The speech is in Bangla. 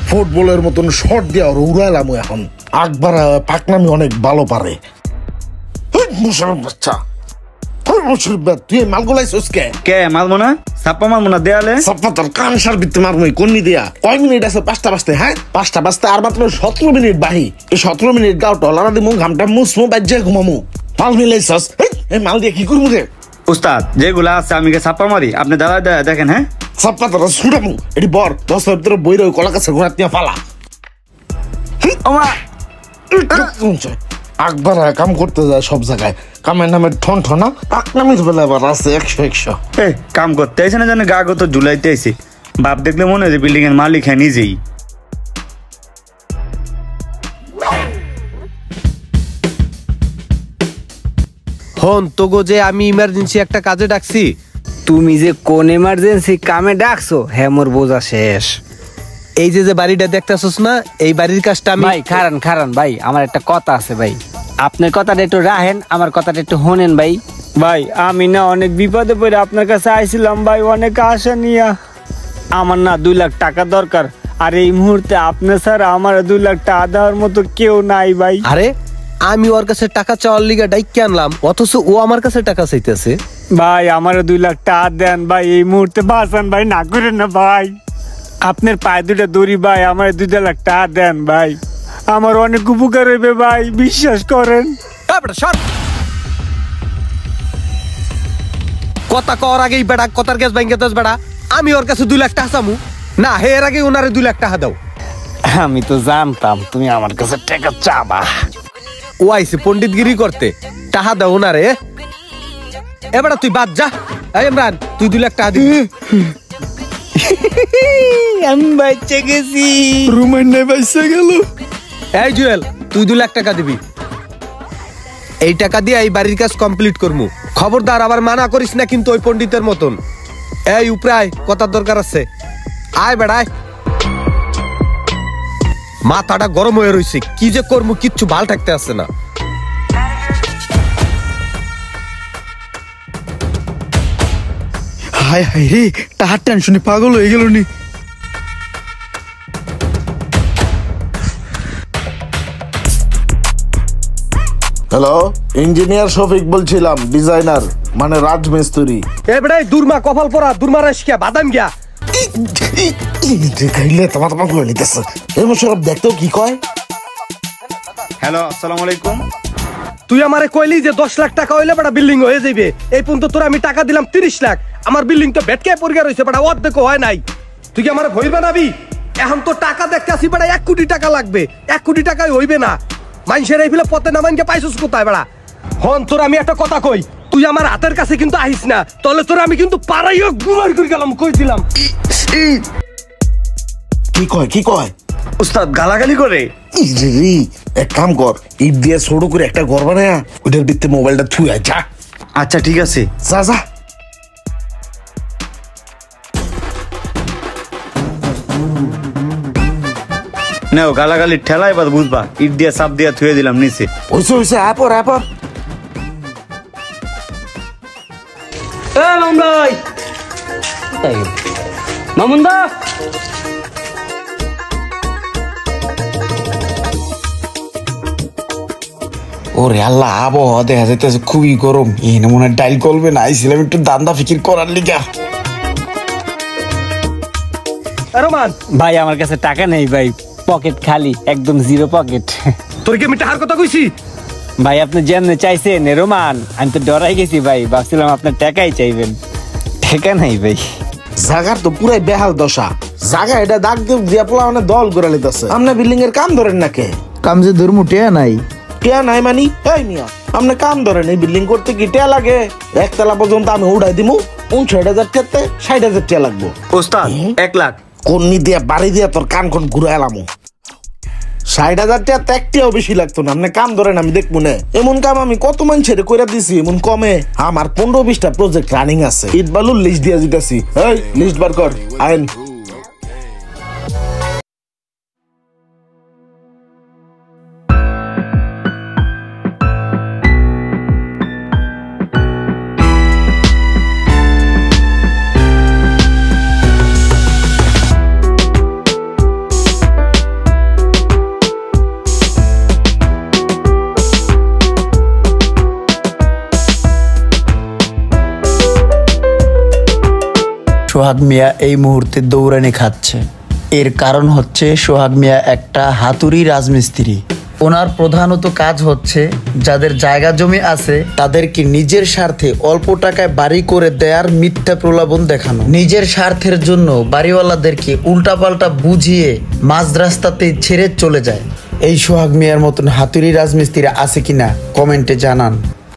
ফুটবলের মতন শট দিয়ে উড়াইলাম এখন। আকবর পাকনামি অনেক ভালো পারে। বাচ্চা তুই মালগুলাইছিস কে মালবো না? সাপ্পা মালবো না দেয়ালে? সাপ্পা তোর কান সার বিত্তে মারমই কন্নি দিয়া। কয় মিনিট আছে? 5টা বাজতে। হ্যাঁ 5টা বাজতে আর মাত্র 17 মিনিট বাহি। এই 17 মিনিট গাও টলারা দিমু, ঘামটা মুসমু, বাজ্যে ঘুমামু। মাল মিলাইছস? এই মাল দিয়ে কি করবো রে? উস্তাদ যেগুলা আছে আমি সাপ্পা মারি, আপনি দাঁড়ায় দেখেন। হ্যাঁ সাপ্পা তোরা ছুটামু। এটি বর 10 ভিতরে বই রয়ে কলা কাছে ঘোরাত নিয়ে ফালা। আকবর কাম করতে যায় সব জায়গায়, কামের নামে ঠন ঠনা, পাকনামির বেলা আবার আছে 100। কাম করতে আইসে না জানে গা গত জুলাইতে আইসি। বাপ দেখলে মনে হয় বিল্ডিং এর মালিক হ্যাঁ নিজেই। হন তোগো যে আমি ইমার্জেন্সি একটা কাজে ডাকছি। তুমি যে কোন এমার্জেন্সি কামে ডাকছো হ্যাঁ মোর বোঝা শেষ। এই যে বাড়িটা দেখতেছস না, এই বাড়ির কাজটা আমি। ভাই খারান ভাই, আমার একটা কথা আছে ভাই, আপনার কথাটা একটু রাখেন, আমার কথাটা একটু শোনেন ভাই। ভাই আমি না অনেক বিপদে পড়ে আপনার কাছে আইছিলাম ভাই, অনেক আশা নিয়া। আমার না 2 লাখ টাকা দরকার, আর এই মুহূর্তে আপনার স্যার আমার 2 লাখ টাকা দেওয়ার মতো কেউ নাই ভাই। আরে আমি ওর কাছে টাকা চাওয়ার লিগা ডাইকে আনলাম, অথচ ও আমার কাছে টাকা চাইতেছে। ভাই আমার 2 লাখ টাকা দেন ভাই, এই মুহূর্তে বাঁচান ভাই, না করেন না ভাই। আপনার পায়ে 2টা দড়ি ভাই, আমার 2 লাখ টাকা দেন ভাই, আমার অনেক উপকার হইবে ভাই, বিশ্বাস করেন। কথা কর আগেই বেড়া, কথার গ্যাস ভাঙ্গে দশ বেড়া। আমি ওর কাছে 2 লাখ টাকা চামু না, হে এর আগে ওনারে 2 লাখ টাকা দাও। আমি তো জানতাম তুমি আমার কাছে টাকা চাবা। ও আইছে পণ্ডিতগিরি করতে, টাকা দাও ওনারে। এবার তুই বাদ যা। ইমরান তুই 2 লাখ টাকা দিবি। আমি বাচ্চা গেছি, রুমান নাই বাচ্চা গেল। এই জুয়েল তুই 2 লাখ টাকা দিবি। এই টাকা দিয়ে এই বাড়ির কাজ কমপ্লিট করবো। খবরদার আবার মানা করিস না কিন্তু ওই পণ্ডিতের মতন। এই উপরায় কথার দরকার আছে, আয় বেড়ায়। মাথাটা গরম হয়ে রয়েছে, কি যে করবো কিচ্ছু ভাল থাকতে আসছে না। হায় হায় রে, টাহার টেনশনে পাগল হয়ে গেল নি। হ্যালো, ইঞ্জিনিয়ার শফিক বলছিলাম, ডিজাইনার মানে রাজমিস্ত্রি। এ বেড়াই দুর্মা কপাল পরা, দুর্মা রাশিয়া বাদাম গিয়া। তোমার করে নিতেছে এই সব দেখতেও কি কয়। হ্যালো আসসালামু আলাইকুম। তুই আমারে কইলি যে 10 লাখ টাকা হইলে বেটা বিল্ডিং হয়ে যাবে। এই পর্যন্ত তোর আমি টাকা দিলাম 30 লাখ। আমার বিল্ডিং তো ভেটকে পড়ে রইছে বেটা, অর্ধেক হয় নাই। তুই কি আমারে ভয় বানাবি? এখন তো টাকা দেখতে আসি বেটা, 1 কোটি টাকা লাগবে। 1 কোটি টাকায় হইবে না। মানুষের এই ফেলে পথে না মানকে পাইছিস কোথায় বেড়া? হন তোর আমি একটা কথা কই, তুই আমার হাতের কাছে কিন্তু আহিস না, তাহলে তোর আমি কিন্তু পাড়াইও গুমার করে গেলাম, কই দিলাম। কি কয় উস্তাদ গালাগালি করে। এক কাম কর, ইট দিয়ে ছোট করে একটা ঘর বানায় ওটার ভিতরে মোবাইলটা থুই যা। আচ্ছা ঠিক আছে, যা যা। নাও গালাগালি ঠেলা, এবার বুঝবা। ইট দিয়া চাপ দিয়া থুয়ে দিলাম নিচে। হইছে আপর মামুন্দা ওরে আল্লাহ, আবহাওয়া দেখা যাইতেছে খুবই গরম। এই না মনে হয় ডাইল করবে না, আইছিলাম একটু দান্দা ফিকির করার লিগা। রোমান ভাই আমার কাছে টাকা নেই ভাই, পকেট খালি, একদম জিরো পকেট। তোর কি আমি টাকার কথা কইছি? ভাই আপনি যেমনে চাইছেন রোমান, আমি তো ডরাই গেছি ভাই, ভাবছিলাম আপনার টাকাই চাইবেন, টাকা নাই ভাই। জাগার তো পুরাই বেহাল দশা। জাগা এটা দাগ দিয়ে পোলা মানে দল করে লিতেছে। আপনি বিল্ডিং এর কাম ধরেন না কে? কাম যে ধর্ম টেয়া নাই। টেয়া নাই মানি? এই মিয়া আপনি কাম ধরেন, এই বিল্ডিং করতে কি টেয়া লাগে? 1 তলা পর্যন্ত আমি উড়াই দিমু, 59,000 টাকাতে 60,000 টাকা লাগবো। ওস্তাদ 1 লাখ কন্নি দিয়া বাড়ি দিয়া তোর কান কোন ঘুরে এলামু। 60,000 টাকা তো একটিও বেশি লাগতো না। আপনি কাম ধরেন, আমি দেখবো না। এমন কাম আমি কত মানুষের করে দিছি, এমন কমে। আমার 15-20টা প্রজেক্ট রানিং আছে, ইট বালুর লিস্ট দিয়া দিতেছি। এই লিস্ট বার কর, আইন। সোহাগ মিয়া এই মুহূর্তে দৌড়ানি খাচ্ছে। এর কারণ হচ্ছে সোহাগ মিয়া একটা হাতুড়ি রাজমিস্ত্রি। ওনার প্রধানত কাজ হচ্ছে যাদের জায়গা জমি আছে তাদেরকে নিজের স্বার্থে অল্প টাকায় বাড়ি করে দেয়ার মিথ্যা প্রলোভন দেখানো। নিজের স্বার্থের জন্য বাড়িওয়ালাদেরকে উল্টাপাল্টা বুঝিয়ে মাঝ রাস্তাতেই ছেড়ে চলে যায়। এই সোহাগ মিয়ার মতন হাতুড়ি রাজমিস্ত্রি আছে কিনা কমেন্টে জানান।